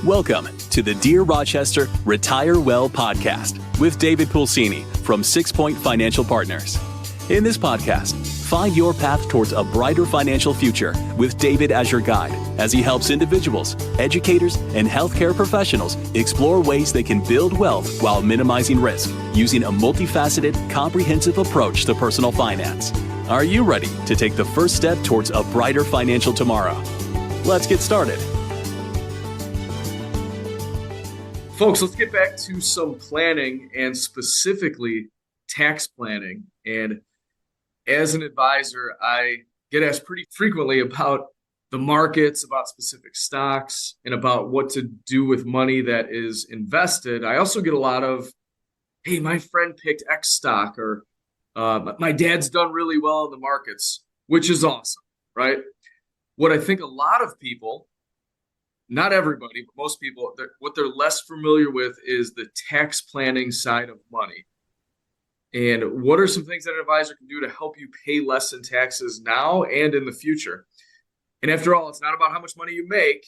Welcome to the Dear Rochester Retire Well podcast with David Pulcini from 6 Point Financial Partners. In this podcast, find your path towards a brighter financial future with David as your guide as he helps individuals, educators, and healthcare professionals explore ways they can build wealth while minimizing risk using a multifaceted, comprehensive approach to personal finance. Are you ready to take the first step towards a brighter financial tomorrow? Let's get started. Folks, let's get back to some planning and specifically tax planning. And as an advisor, I get asked pretty frequently about the markets, about specific stocks, and about what to do with money that is invested. I also get a lot of, hey, my friend picked X stock, or my dad's done really well in the markets, which is awesome, right? What I think a lot of people, not everybody, but most people, what they're less familiar with is the tax planning side of money. And what are some things that an advisor can do to help you pay less in taxes now and in the future? And after all, it's not about how much money you make,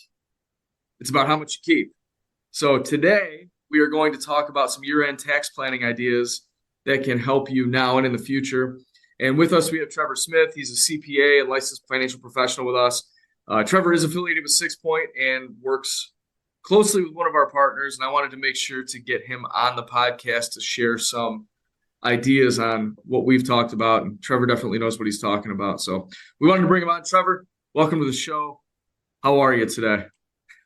it's about how much you keep. So today, we are going to talk about some year-end tax planning ideas that can help you now and in the future. And with us, we have Trevor Smith. He's a CPA and licensed financial professional with us. Trevor is affiliated with 6 Point and works closely with one of our partners, and I wanted to make sure to get him on the podcast to share some ideas on what we've talked about, and Trevor definitely knows what he's talking about. So we wanted to bring him on. Trevor, welcome to the show. How are you today?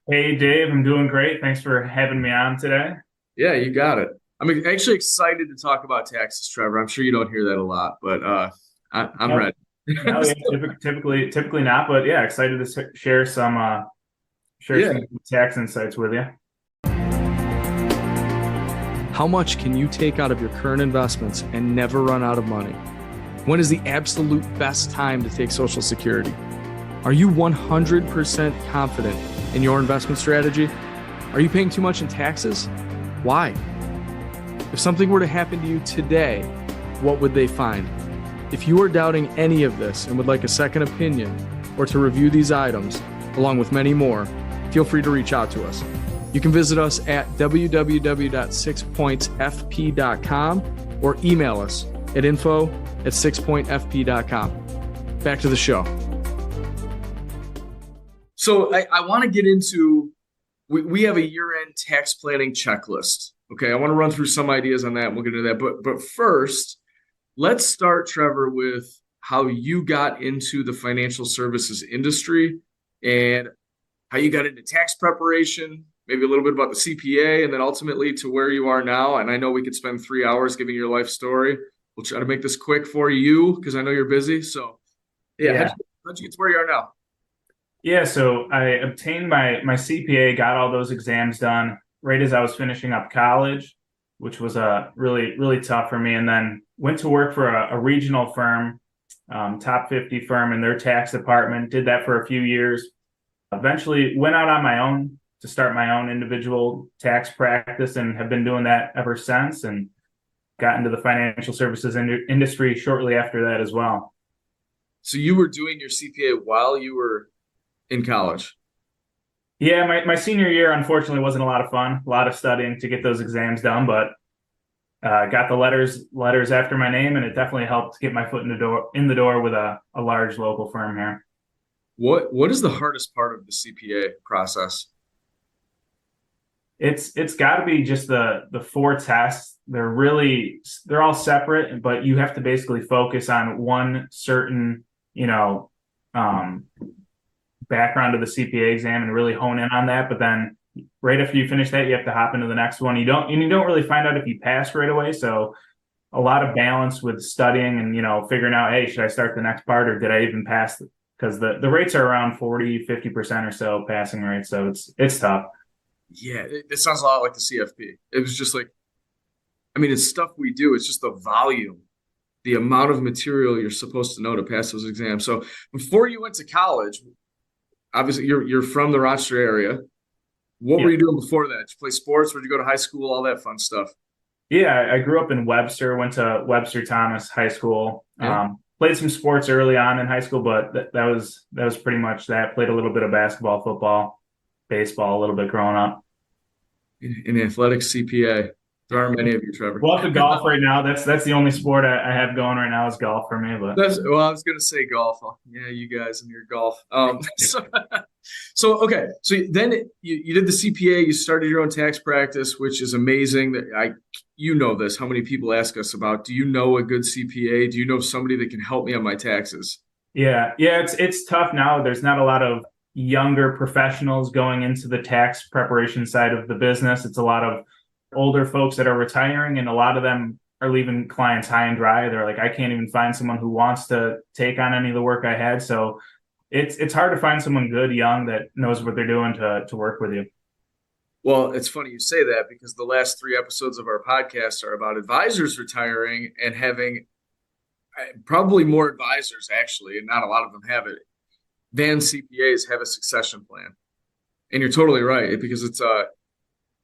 Hey, Dave. I'm doing great. Thanks for having me on today. Yeah, you got it. I'm actually excited to talk about taxes, Trevor. I'm sure you don't hear that a lot, but I'm ready. No, yeah, typically not, but yeah, excited to share some tax insights with you. How much can you take out of your current investments and never run out of money? When is the absolute best time to take Social Security? Are you 100% confident in your investment strategy? Are you paying too much in taxes? Why? If something were to happen to you today, what would they find? If you are doubting any of this and would like a second opinion or to review these items, along with many more, feel free to reach out to us. You can visit us at www.sixpointsfp.com or email us at info@sixpointfp.com. Back to the show. So I want to get into, we have a year-end tax planning checklist. Okay, I want to run through some ideas on that, and we'll get into that. But first, let's start, Trevor, with how you got into the financial services industry and how you got into tax preparation, maybe a little bit about the CPA, and then ultimately to where you are now. And I know we could spend 3 hours giving your life story. We'll try to make this quick for you because I know you're busy. So, how'd you get to where you are now? Yeah, so I obtained my CPA, got all those exams done right as I was finishing up college, which was really, really tough for me. And then went to work for a regional firm, top 50 firm in their tax department, did that for a few years. Eventually went out on my own to start my own individual tax practice and have been doing that ever since, and got into the financial services industry shortly after that as well. So you were doing your CPA while you were in college? Yeah, my senior year, unfortunately, wasn't a lot of fun, a lot of studying to get those exams done, but got the letters after my name, and it definitely helped get my foot in the door with a large local firm here. What is the hardest part of the CPA process? It's got to be just the 4 tests. They're all separate, but you have to basically focus on one certain, background of the CPA exam and really hone in on that. But then right after you finish that, you have to hop into the next one. You don't really find out if you pass right away. So a lot of balance with studying and, figuring out, hey, should I start the next part or did I even pass? Because the rates are around 40-50% or so passing rate. So it's tough. Yeah, it sounds a lot like the CFP. It was just like, it's stuff we do. It's just the volume, the amount of material you're supposed to know to pass those exams. So before you went to college, obviously you're from the Rochester area. What were you doing before that? Did you play sports? Where'd you go to high school? All that fun stuff. Yeah, I grew up in Webster, went to Webster Thomas High School. Yeah. Played some sports early on in high school, but that was pretty much that. Played a little bit of basketball, football. baseball a little bit growing up. An athletic CPA. There aren't many of you, Trevor. Well, the golf right now, that's the only sport I have going right now is golf for me. But Well, I was going to say golf. Yeah, you guys and your golf. So okay. So then you did the CPA. You started your own tax practice, which is amazing. You know this. How many people ask us about? Do you know a good CPA? Do you know somebody that can help me on my taxes? Yeah. It's tough now. There's not a lot of younger professionals going into the tax preparation side of the business. It's a lot of older folks that are retiring, and a lot of them are leaving clients high and dry. They're like, I can't even find someone who wants to take on any of the work I had. So it's hard to find someone good, young, that knows what they're doing to work with you. Well, it's funny you say that, because the last 3 episodes of our podcast are about advisors retiring and having probably more advisors, actually, and not a lot of them have it, than CPAs have a succession plan. And you're totally right, because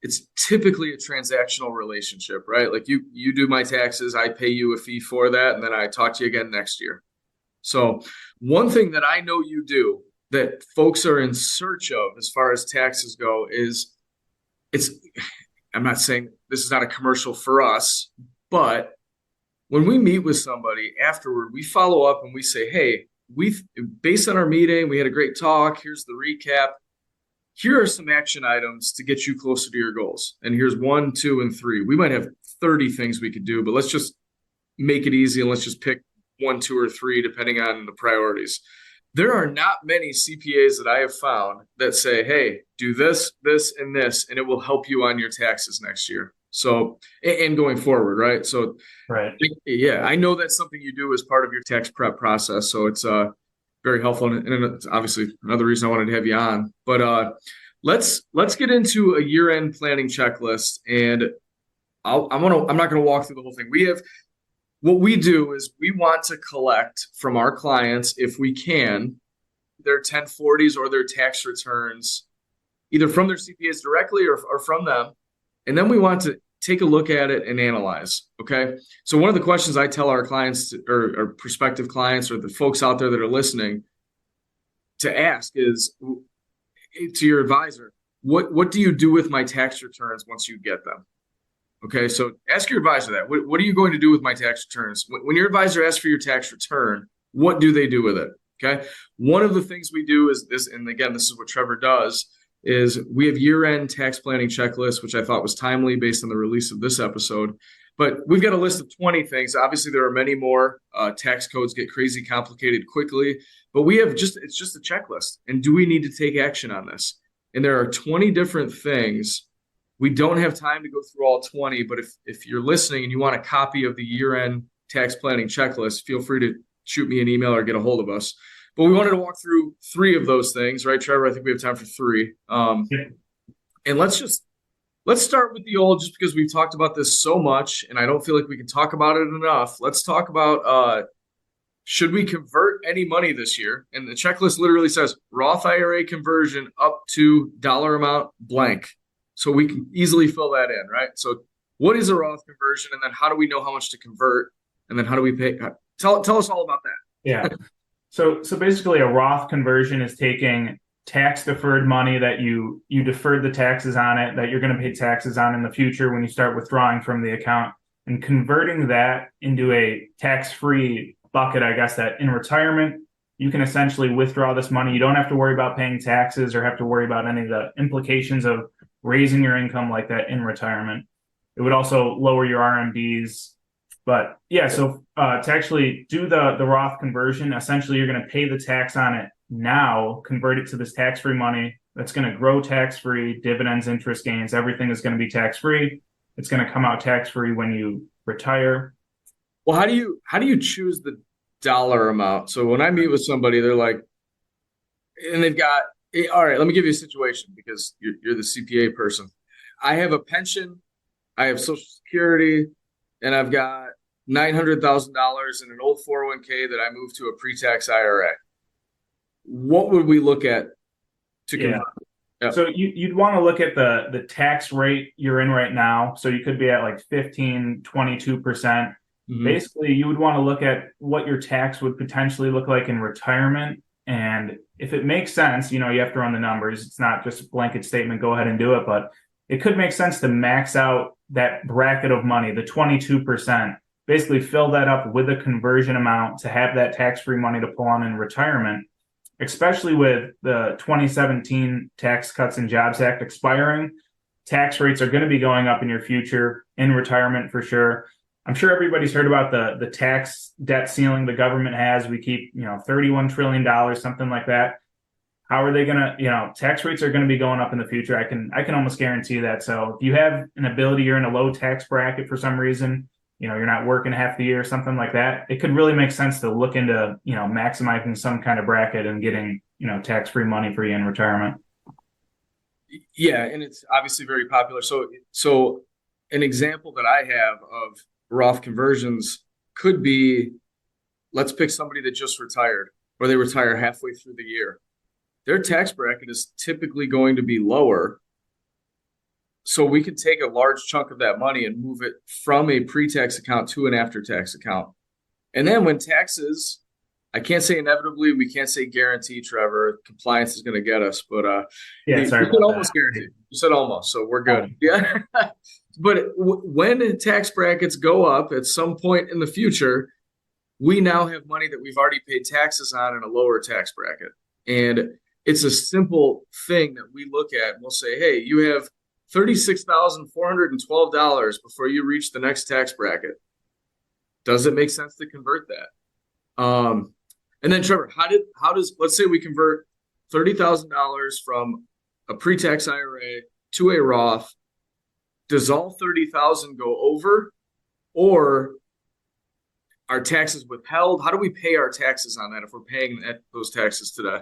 it's typically a transactional relationship, right? Like you do my taxes, I pay you a fee for that, and then I talk to you again next year. So one thing that I know you do that folks are in search of as far as taxes go is I'm not saying this is not a commercial for us, but when we meet with somebody afterward, we follow up and we say, hey, based on our meeting, we had a great talk. Here's the recap. Here are some action items to get you closer to your goals. And here's 1, 2, and 3. We might have 30 things we could do, but let's just make it easy and let's just pick 1, 2, or 3, depending on the priorities. There are not many CPAs that I have found that say, hey, do this, this, and this, and it will help you on your taxes next year. So, and going forward, right? So, right. Yeah, I know that's something you do as part of your tax prep process. So it's very helpful, and it's obviously another reason I wanted to have you on. But let's get into a year-end planning checklist, and I'm not going to walk through the whole thing. What we do is we want to collect from our clients, if we can, their 1040s or their tax returns, either from their CPAs directly or from them. And then we want to take a look at it and analyze. Okay. So one of the questions I tell our clients or prospective clients or the folks out there that are listening to ask is to your advisor, what do you do with my tax returns once you get them? Okay. So ask your advisor that. What are you going to do with my tax returns? When your advisor asks for your tax return, what do they do with it? Okay. One of the things we do is this, and again, this is what Trevor does, is we have year-end tax planning checklists, which I thought was timely based on the release of this episode. But we've got a list of 20 things. Obviously, there are many more. Tax codes get crazy complicated quickly, but it's just a checklist. And do we need to take action on this? And there are 20 different things. We don't have time to go through all 20, but if you're listening and you want a copy of the year-end tax planning checklist, feel free to shoot me an email or get a hold of us. But we wanted to walk through 3 of those things, right, Trevor? I think we have time for 3. And let's start with the old, just because we've talked about this so much, and I don't feel like we can talk about it enough. Let's talk about should we convert any money this year? And the checklist literally says Roth IRA conversion up to dollar amount blank. So we can easily fill that in, right? So what is a Roth conversion? And then how do we know how much to convert? And then how do we pay? Tell us all about that. Yeah. So basically a Roth conversion is taking tax deferred money that you deferred the taxes on it, that you're going to pay taxes on in the future when you start withdrawing from the account, and converting that into a tax-free bucket, I guess, that in retirement, you can essentially withdraw this money. You don't have to worry about paying taxes or have to worry about any of the implications of raising your income like that in retirement. It would also lower your RMDs. But yeah, so to actually do the Roth conversion, essentially you're going to pay the tax on it now, convert it to this tax-free money that's going to grow tax-free, dividends, interest gains, everything is going to be tax-free. It's going to come out tax-free when you retire. Well, how do you choose the dollar amount? So when I meet with somebody, they're like, and they've got, all right, let me give you a situation because you're the CPA person. I have a pension, I have Social Security, and I've got $900,000 in an old 401k that I moved to a pre-tax IRA. What would we look at to convert? Yep. So you'd want to look at the tax rate you're in right now. So you could be at like 15, 22%. Mm-hmm. Basically, you would want to look at what your tax would potentially look like in retirement And if it makes sense, you have to run the numbers. It's not just a blanket statement, go ahead and do it. But it could make sense to max out that bracket of money, the 22%, basically fill that up with a conversion amount to have that tax-free money to pull on in retirement, especially with the 2017 Tax Cuts and Jobs Act expiring. Tax rates are going to be going up in your future in retirement for sure. I'm sure everybody's heard about the tax debt ceiling the government has. We keep, $31 trillion, something like that. How are they going to, tax rates are going to be going up in the future. I can almost guarantee that. So if you have an ability, you're in a low tax bracket for some reason, you're not working half the year or something like that, it could really make sense to look into, maximizing some kind of bracket and getting, tax-free money for you in retirement. Yeah, and it's obviously very popular. So an example that I have of Roth conversions could be, let's pick somebody that just retired or they retire halfway through the year. Their tax bracket is typically going to be lower. So we could take a large chunk of that money and move it from a pre-tax account to an after-tax account. And then when taxes, I can't say inevitably, we can't say guarantee, Trevor. Compliance is going to get us, but yeah, sorry we could almost guarantee. You said almost, so we're good. Yeah. But when tax brackets go up at some point in the future, we now have money that we've already paid taxes on in a lower tax bracket. And it's a simple thing that we look at and we'll say, hey, you have $36,412 before you reach the next tax bracket. Does it make sense to convert that? And then Trevor, how does let's say we convert $30,000 from a pre-tax IRA to a Roth, does all 30,000 go over, or are taxes withheld? How do we pay our taxes on that if we're paying those taxes today?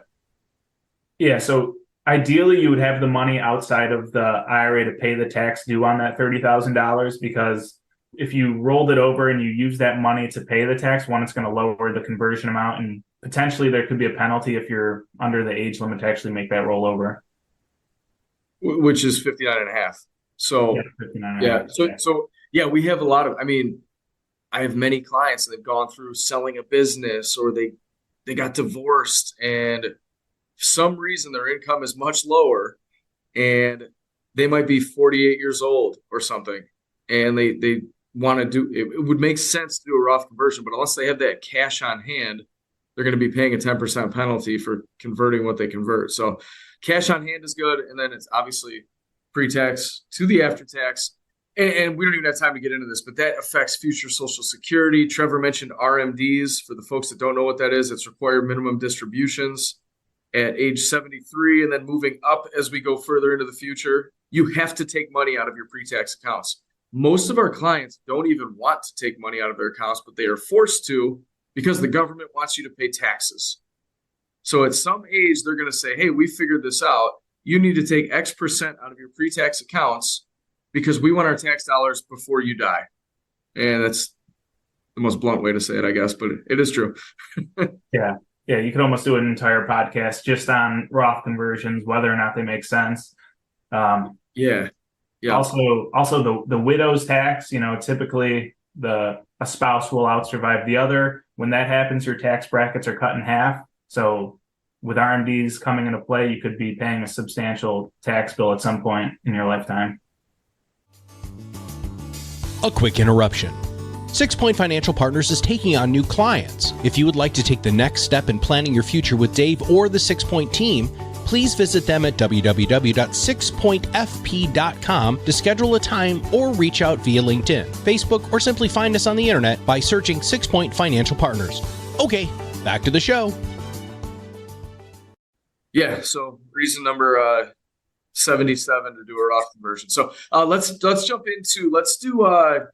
Yeah, so ideally you would have the money outside of the IRA to pay the tax due on that $30,000, because if you rolled it over and you use that money to pay the tax, one, it's going to lower the conversion amount, and potentially there could be a penalty if you're under the age limit to actually make that rollover. Which is 59 and a half. So, yeah, 59 yeah. So we have a lot of, I have many clients that have gone through selling a business, or they got divorced, and for some reason their income is much lower, and they might be 48 years old or something, and they want to do it. It would make sense to do a Roth conversion, but unless they have that cash on hand, they're going to be paying a 10% penalty for converting what they convert. So cash on hand is good, and then it's obviously pre-tax to the after-tax. And we don't even have time to get into this, but that affects future Social Security. Trevor mentioned RMDs. For the folks that don't know what that is, it's required minimum distributions at age 73, and then moving up as we go further into the future. You have to take money out of your pre-tax accounts. Most of our clients don't even want to take money out of their accounts, but they are forced to because the government wants you to pay taxes. So at some age, they're going to say, hey, we figured this out. You need to take X percent out of your pre-tax accounts because we want our tax dollars before you die. And that's the most blunt way to say it, I guess, but it is true. Yeah. Yeah, you could almost do an entire podcast just on Roth conversions, whether or not they make sense. Yeah. Also the widow's tax, typically a spouse will outsurvive the other. When that happens, your tax brackets are cut in half. So with RMDs coming into play, you could be paying a substantial tax bill at some point in your lifetime. A quick interruption. 6 Point Financial Partners is taking on new clients. If you would like to take the next step in planning your future with Dave or the 6 Point team, please visit them at www.6pointfp.com to schedule a time or reach out via LinkedIn, Facebook, or simply find us on the internet by searching 6 Point Financial Partners. Okay, back to the show. Yeah, so reason number 77 to do a Roth conversion. So let's jump into,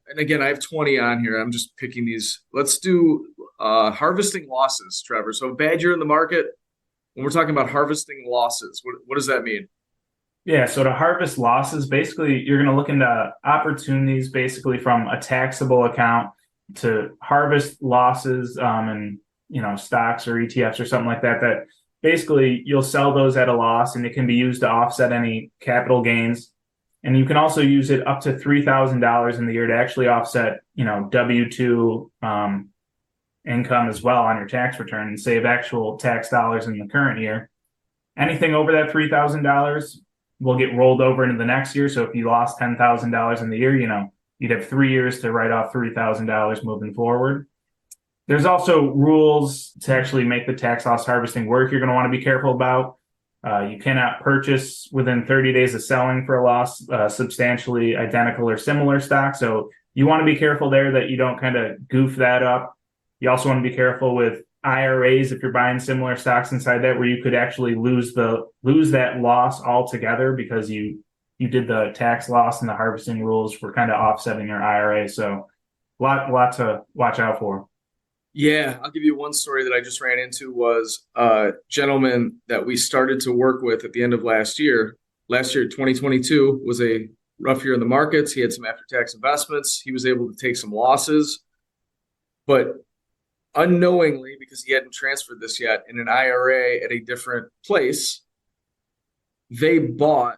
and again, I have 20 on here. I'm just picking these. Let's do harvesting losses, Trevor. So bad year in the market. When we're talking about harvesting losses, what does that mean? Yeah, so to harvest losses, basically, you're going to look into opportunities basically from a taxable account to harvest losses in stocks or ETFs or something like that, that basically you'll sell those at a loss and it can be used to offset any capital gains. And you can also use it up to $3,000 in the year to actually offset, W-2 income as well on your tax return and save actual tax dollars in the current year. Anything over that $3,000 will get rolled over into the next year. So if you lost $10,000 in the year, you'd have 3 years to write off $3,000 moving forward. There's also rules to actually make the tax loss harvesting work you're going to want to be careful about. You cannot purchase within 30 days of selling for a loss substantially identical or similar stock. So you want to be careful there that you don't kind of goof that up. You also want to be careful with IRAs if you're buying similar stocks inside that, where you could actually lose that loss altogether because you did the tax loss and the harvesting rules for kind of offsetting your IRA. So a lot to watch out for. Yeah, I'll give you one story that I just ran into. Was a gentleman that we started to work with at the end of last year. Last year, 2022, was a rough year in the markets. He had some after-tax investments. He was able to take some losses, but unknowingly, because he hadn't transferred this yet, in an IRA at a different place, they bought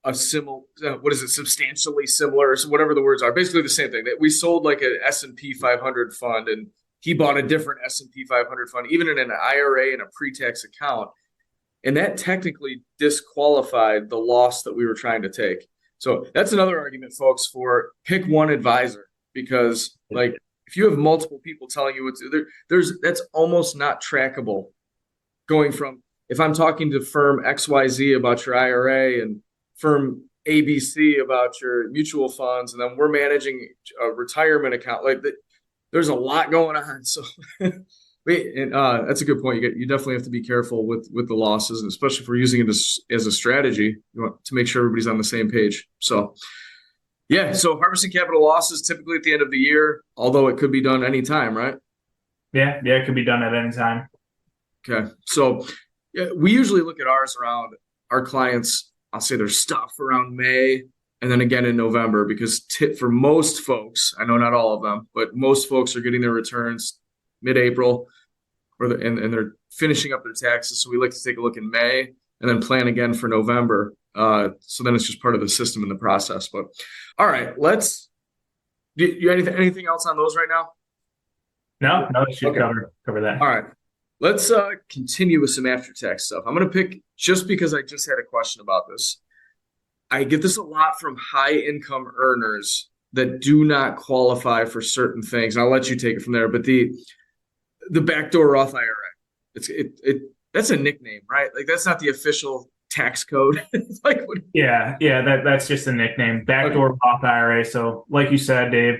a substantially similar, so whatever the words are, basically the same thing. That we sold like an S&P 500 fund, and he bought a different S&P 500 fund, even in an IRA and a pre-tax account. And that technically disqualified the loss that we were trying to take. So that's another argument, folks, for pick one advisor, because like if you have multiple people telling you what to do, that's almost not trackable. Going from, if I'm talking to firm XYZ about your IRA and firm ABC about your mutual funds, and then we're managing a retirement account, like that, there's a lot going on. So that's a good point. You definitely have to be careful with the losses, and especially if we're using it as a strategy, you want to make sure everybody's on the same page. So yeah, so harvesting capital losses typically at the end of the year, although it could be done anytime, right? Yeah, it could be done at any time. Okay. So yeah, we usually look at ours around our clients, I'll say their stuff around May, and then again in November, because for most folks, I know not all of them, but most folks are getting their returns mid-April, and they're finishing up their taxes. So we like to take a look in May and then plan again for November. So then it's just part of the system and the process. But all right, you anything else on those right now? No, it should cover that. All right. Let's continue with some after-tax stuff. I'm going to pick, just because I just had a question about this. I get this a lot from high-income earners that do not qualify for certain things. I'll let you take it from there. But the backdoor Roth IRA, that's a nickname, right? Like that's not the official tax code. That's just a nickname. Backdoor Roth IRA. So like you said, Dave,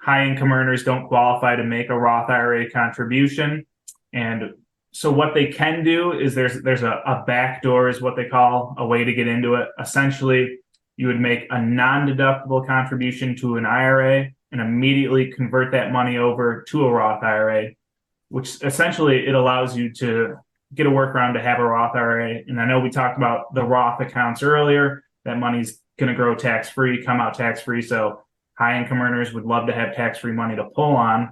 high-income earners don't qualify to make a Roth IRA contribution. And so what they can do is there's a backdoor, is what they call a way to get into it. Essentially, you would make a non-deductible contribution to an IRA and immediately convert that money over to a Roth IRA, which essentially it allows you to get a workaround to have a Roth IRA. And I know we talked about the Roth accounts earlier. That money's going to grow tax-free, come out tax-free. So high-income earners would love to have tax-free money to pull on.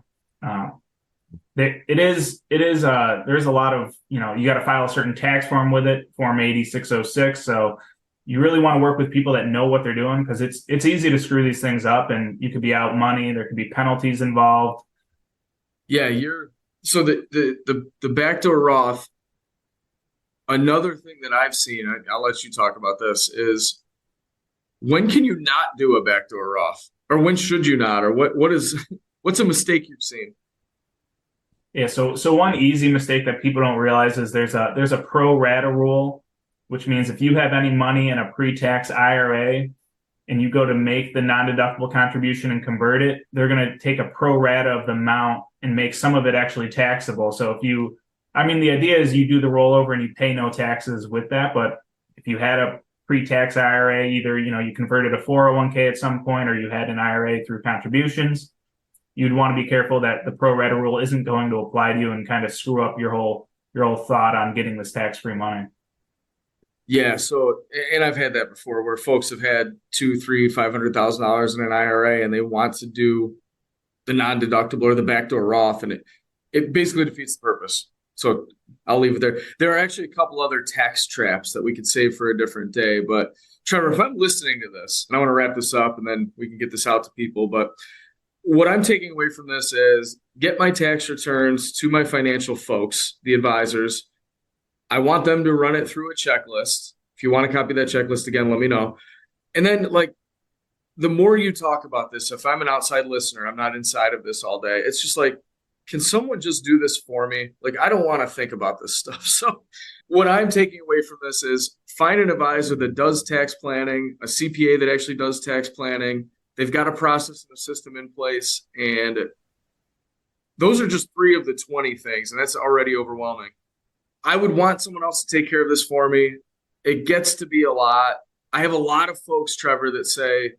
There's a lot of, you got to file a certain tax form with it, Form 8606. So you really want to work with people that know what they're doing, because it's easy to screw these things up, and you could be out money. There could be penalties involved. Yeah, so the backdoor Roth. Another thing that I've seen, I'll let you talk about this, is when can you not do a backdoor Roth, or when should you not, or what's a mistake you've seen? Yeah, so one easy mistake that people don't realize is there's a pro rata rule, which means if you have any money in a pre-tax IRA and you go to make the non-deductible contribution and convert it, they're going to take a pro rata of the amount and make some of it actually taxable. So the idea is you do the rollover and you pay no taxes with that. But if you had a pre-tax IRA, either, you converted a 401k at some point, or you had an IRA through contributions, you'd want to be careful that the pro rata rule isn't going to apply to you and kind of screw up your whole thought on getting this tax-free money. Yeah. So, and I've had that before, where folks have had $200,000, $300,000, $500,000 in an IRA, and they want to do the non-deductible or the backdoor Roth, and it basically defeats the purpose. So I'll leave it there. There are actually a couple other tax traps that we could save for a different day. But Trevor, if I'm listening to this, and I want to wrap this up, and then we can get this out to people, but what I'm taking away from this is get my tax returns to my financial folks, the advisors. I want them to run it through a checklist. If you want to copy that checklist again, let me know. And then the more you talk about this, if I'm an outside listener, I'm not inside of this all day. It's just like, can someone just do this for me? I don't want to think about this stuff. So what I'm taking away from this is find an advisor that does tax planning, a CPA that actually does tax planning. They've got a process and a system in place. And those are just 3 of the 20 things. And that's already overwhelming. I would want someone else to take care of this for me. It gets to be a lot. I have a lot of folks, Trevor, that say,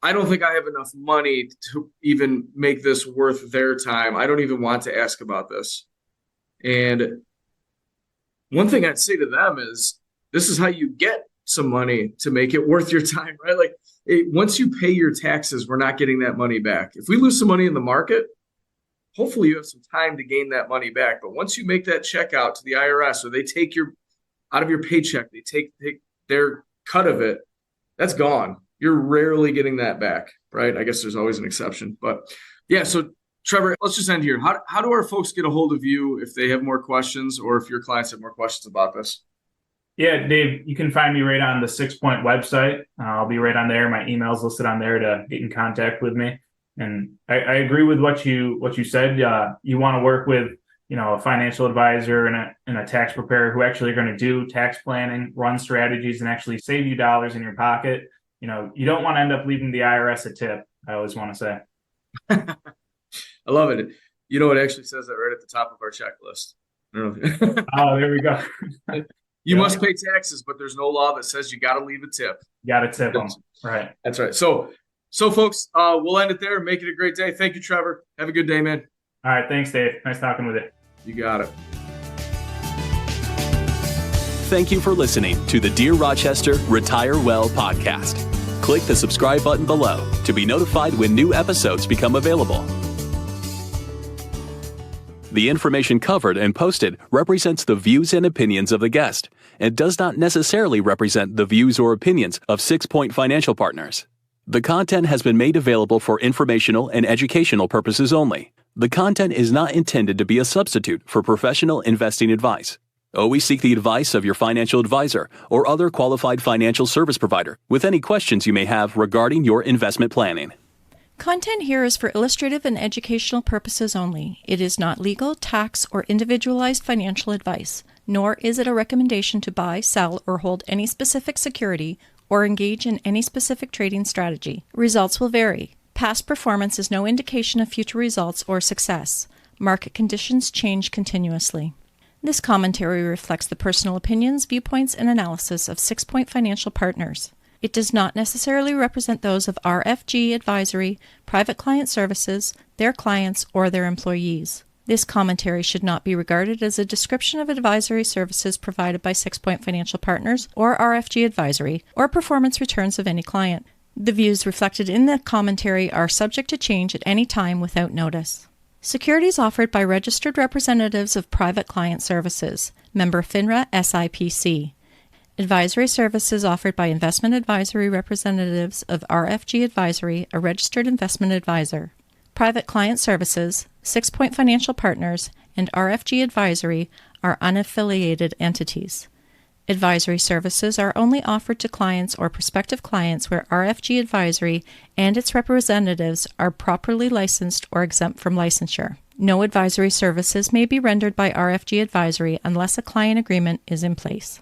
I don't think I have enough money to even make this worth their time. I don't even want to ask about this. And one thing I'd say to them is, this is how you get some money to make it worth your time, right? Once you pay your taxes, we're not getting that money back. If we lose some money in the market, hopefully you have some time to gain that money back. But once you make that check out to the IRS, or they take out of your paycheck, they take their cut of it, that's gone. You're rarely getting that back, right? I guess there's always an exception. But yeah, so Trevor, let's just end here. How do our folks get a hold of you if they have more questions, or if your clients have more questions about this? Yeah, Dave, you can find me right on the 6 Point website. I'll be right on there. My email's listed on there to get in contact with me. And I agree with what you said. You want to work with, a financial advisor and a tax preparer who actually are going to do tax planning, run strategies, and actually save you dollars in your pocket. You don't want to end up leaving the IRS a tip, I always want to say. I love it. It actually says that right at the top of our checklist. I don't know. Oh, there we go. You must pay taxes, but there's no law that says you got to leave a tip. You got to tip them. Right. That's right. So folks, we'll end it there. Make it a great day. Thank you, Trevor. Have a good day, man. All right. Thanks, Dave. Nice talking with you. You got it. Thank you for listening to the Dear Rochester Retire Well podcast. Click the subscribe button below to be notified when new episodes become available. The information covered and posted represents the views and opinions of the guest and does not necessarily represent the views or opinions of 6 Point Financial Partners. The content has been made available for informational and educational purposes only. The content is not intended to be a substitute for professional investing advice. Always seek the advice of your financial advisor or other qualified financial service provider with any questions you may have regarding your investment planning. Content here is for illustrative and educational purposes only. It is not legal, tax, or individualized financial advice, nor is it a recommendation to buy, sell, or hold any specific security or engage in any specific trading strategy. Results will vary. Past performance is no indication of future results or success. Market conditions change continuously. This commentary reflects the personal opinions, viewpoints, and analysis of 6 Point Financial Partners. It does not necessarily represent those of RFG Advisory, Private Client Services, their clients, or their employees. This commentary should not be regarded as a description of advisory services provided by 6 Point Financial Partners or RFG Advisory, or performance returns of any client. The views reflected in the commentary are subject to change at any time without notice. Securities offered by registered representatives of Private Client Services, member FINRA SIPC. Advisory services offered by investment advisory representatives of RFG Advisory, a registered investment advisor. Private Client Services, 6 Point Financial Partners, and RFG Advisory are unaffiliated entities. Advisory services are only offered to clients or prospective clients where RFG Advisory and its representatives are properly licensed or exempt from licensure. No advisory services may be rendered by RFG Advisory unless a client agreement is in place.